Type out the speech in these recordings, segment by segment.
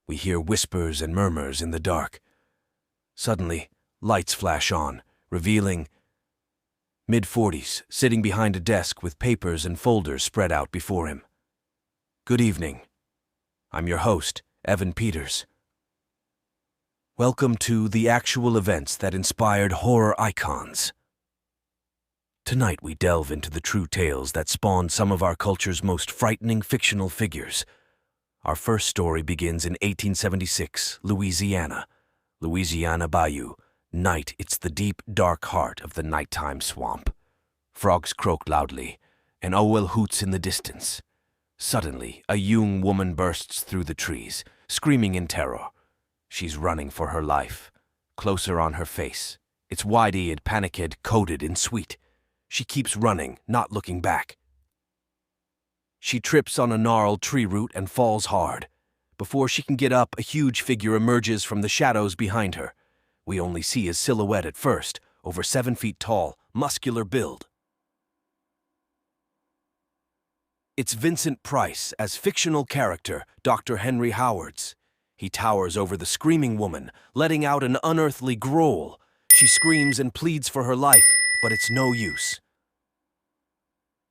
We hear whispers and murmurs in the dark. Suddenly, lights flash on, revealing mid-40s, sitting behind a desk with papers and folders spread out before him. Good evening. I'm your host, Evan Peters. Welcome to the actual events that inspired horror icons. Tonight we delve into the true tales that spawned some of our culture's most frightening fictional figures. Our first story begins in 1876, Louisiana. Louisiana Bayou. Night, it's the deep, dark heart of the nighttime swamp. Frogs croak loudly. An owl hoots in the distance. Suddenly, a young woman bursts through the trees, screaming in terror. She's running for her life. Closer on her face. Its wide-eared panic-head coated in sweet. She keeps running, not looking back. She trips on a gnarled tree root and falls hard. Before she can get up, a huge figure emerges from the shadows behind her. We only see his silhouette at first, over 7 feet tall, muscular build. It's Vincent Price as fictional character, Dr. Henry Howards. He towers over the screaming woman, letting out an unearthly growl. She screams and pleads for her life, but it's no use.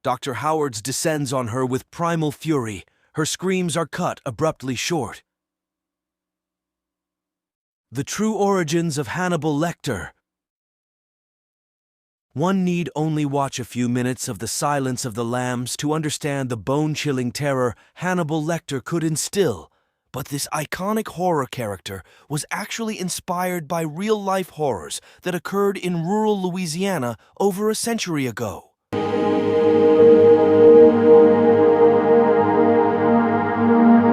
Dr. Howards descends on her with primal fury. Her screams are cut abruptly short. The true origins of Hannibal Lecter. One need only watch a few minutes of The Silence of the Lambs to understand the bone-chilling terror Hannibal Lecter could instill. But this iconic horror character was actually inspired by real-life horrors that occurred in rural Louisiana over a century ago.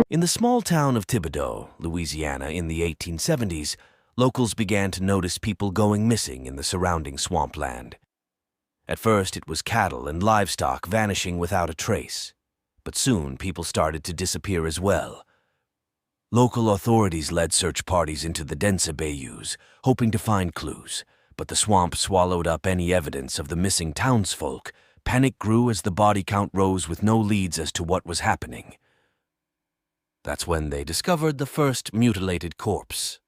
In the small town of Thibodaux, Louisiana, in the 1870s, locals began to notice people going missing in the surrounding swampland. At first, it was cattle and livestock vanishing without a trace, but soon people started to disappear as well. Local authorities led search parties into the dense bayous, hoping to find clues, but the swamp swallowed up any evidence of the missing townsfolk. Panic grew as the body count rose with no leads as to what was happening. That's when they discovered the first mutilated corpse.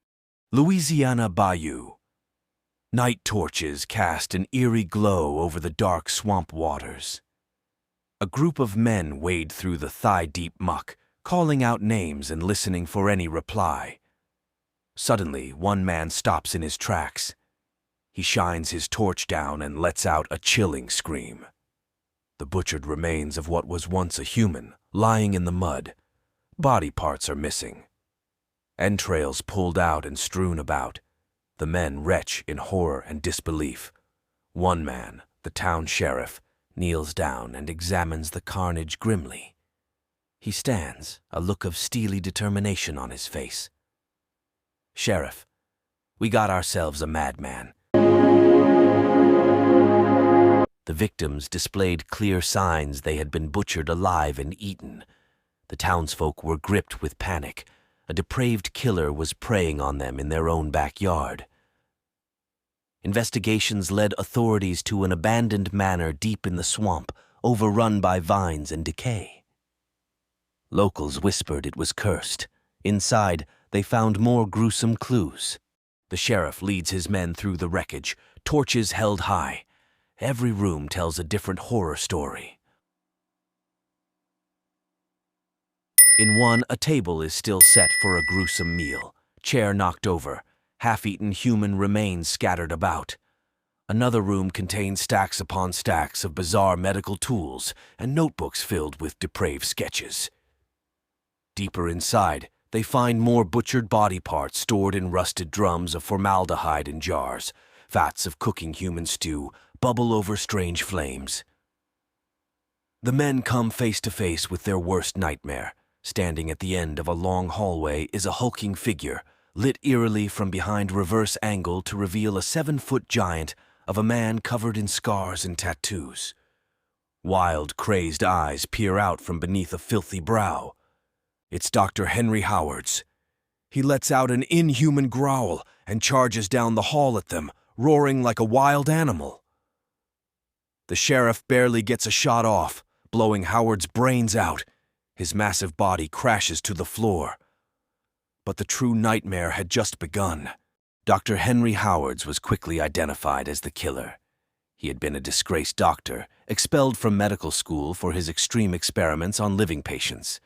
Louisiana Bayou. Night torches cast an eerie glow over the dark swamp waters. A group of men wade through the thigh-deep muck, calling out names and listening for any reply. Suddenly, one man stops in his tracks. He shines his torch down and lets out a chilling scream. The butchered remains of what was once a human, lying in the mud. Body parts are missing. Entrails pulled out and strewn about. The men retch in horror and disbelief. One man, the town sheriff, kneels down and examines the carnage grimly. He stands, a look of steely determination on his face. "Sheriff, we got ourselves a madman." The victims displayed clear signs they had been butchered alive and eaten. The townsfolk were gripped with panic. A depraved killer was preying on them in their own backyard. Investigations led authorities to an abandoned manor deep in the swamp, overrun by vines and decay. Locals whispered it was cursed. Inside, they found more gruesome clues. The sheriff leads his men through the wreckage, torches held high. Every room tells a different horror story. In one, a table is still set for a gruesome meal, chair knocked over, half-eaten human remains scattered about. Another room contains stacks upon stacks of bizarre medical tools and notebooks filled with depraved sketches. Deeper inside, they find more butchered body parts stored in rusted drums of formaldehyde in jars. Vats of cooking human stew bubble over strange flames. The men come face to face with their worst nightmare. Standing at the end of a long hallway is a hulking figure, lit eerily from behind reverse angle to reveal a 7-foot giant of a man covered in scars and tattoos. Wild, crazed eyes peer out from beneath a filthy brow. It's Dr. Henry Howards. He lets out an inhuman growl and charges down the hall at them, roaring like a wild animal. The sheriff barely gets a shot off. blowing Howard's brains out. His massive body crashes to the floor. But the true nightmare had just begun. Dr. Henry Howards was quickly identified as the killer. He had been a disgraced doctor, expelled from medical school for his extreme experiments on living patients.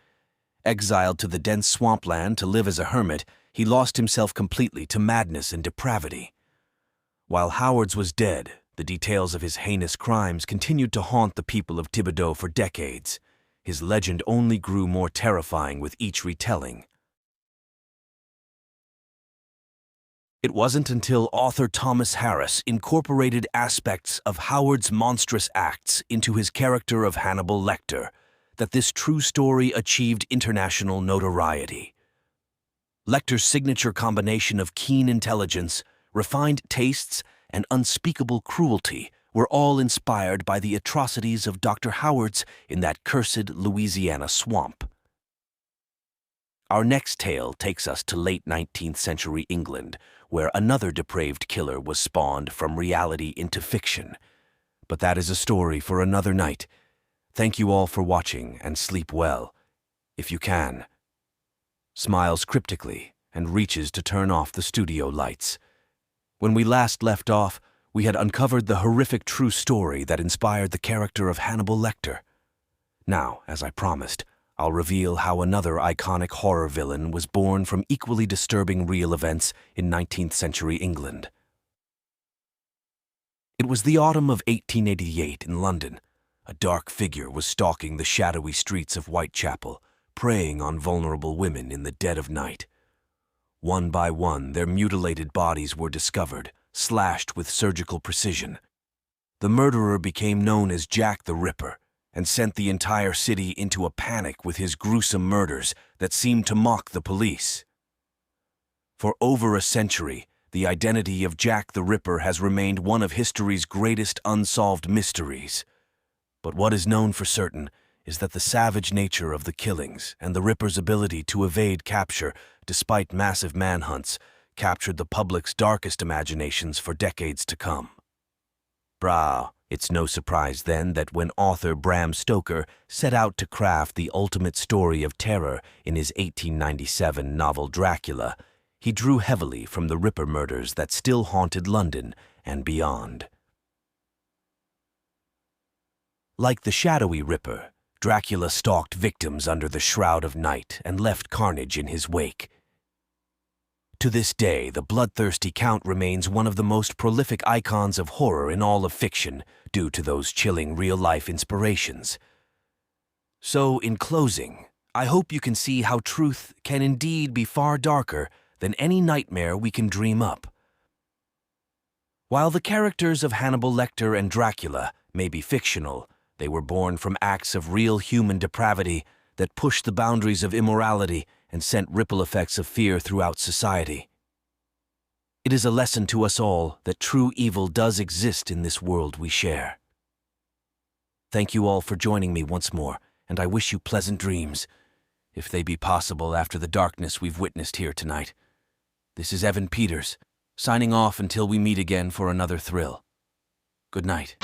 Exiled to the dense swampland to live as a hermit, he lost himself completely to madness and depravity. While Howards was dead, the details of his heinous crimes continued to haunt the people of Thibodeau for decades. His legend only grew more terrifying with each retelling. It wasn't until author Thomas Harris incorporated aspects of Howard's monstrous acts into his character of Hannibal Lecter that this true story achieved international notoriety. Lecter's signature combination of keen intelligence, refined tastes, and unspeakable cruelty were all inspired by the atrocities of Dr. Howards in that cursed Louisiana swamp. Our next tale takes us to late 19th century England, where another depraved killer was spawned from reality into fiction. But that is a story for another night. Thank you all for watching, and sleep well, if you can. Smiles cryptically and reaches to turn off the studio lights. When we last left off, we had uncovered the horrific true story that inspired the character of Hannibal Lecter. Now, as I promised, I'll reveal how another iconic horror villain was born from equally disturbing real events in 19th century England. It was the autumn of 1888 in London. A dark figure was stalking the shadowy streets of Whitechapel, preying on vulnerable women in the dead of night. One by one, their mutilated bodies were discovered, slashed with surgical precision. The murderer became known as Jack the Ripper, and sent the entire city into a panic with his gruesome murders that seemed to mock the police. For over a century, the identity of Jack the Ripper has remained one of history's greatest unsolved mysteries. But what is known for certain is that the savage nature of the killings and the Ripper's ability to evade capture despite massive manhunts captured the public's darkest imaginations for decades to come. It's no surprise then that when author Bram Stoker set out to craft the ultimate story of terror in his 1897 novel Dracula, he drew heavily from the Ripper murders that still haunted London and beyond. Like the shadowy Ripper, Dracula stalked victims under the shroud of night and left carnage in his wake. To this day, the bloodthirsty Count remains one of the most prolific icons of horror in all of fiction, due to those chilling real-life inspirations. So, in closing, I hope you can see how truth can indeed be far darker than any nightmare we can dream up. While the characters of Hannibal Lecter and Dracula may be fictional, they were born from acts of real human depravity that pushed the boundaries of immorality and sent ripple effects of fear throughout society. It is a lesson to us all that true evil does exist in this world we share. Thank you all for joining me once more, and I wish you pleasant dreams, if they be possible after the darkness we've witnessed here tonight. This is Evan Peters, signing off until we meet again for another thrill. Good night.